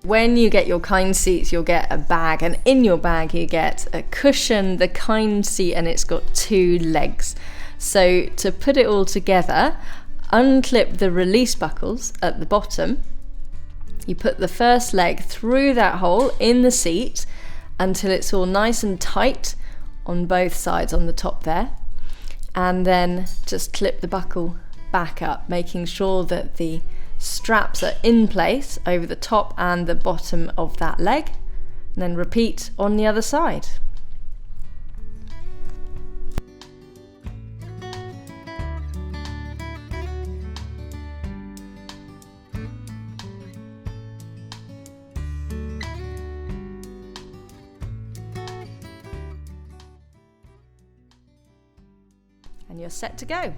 when you get your Kindseats, you'll get a bag, and in your bag you get a cushion, the Kindseat, and it's got 2 legs. So to put it all together, unclip the release buckles at the bottom. You put the first leg through that hole in the seat until it's all nice and tight on both sides on the top there, and then just clip the buckle back up, making sure that the straps are in place over the top and the bottom of that leg, and then repeat on the other side. And you're set to go.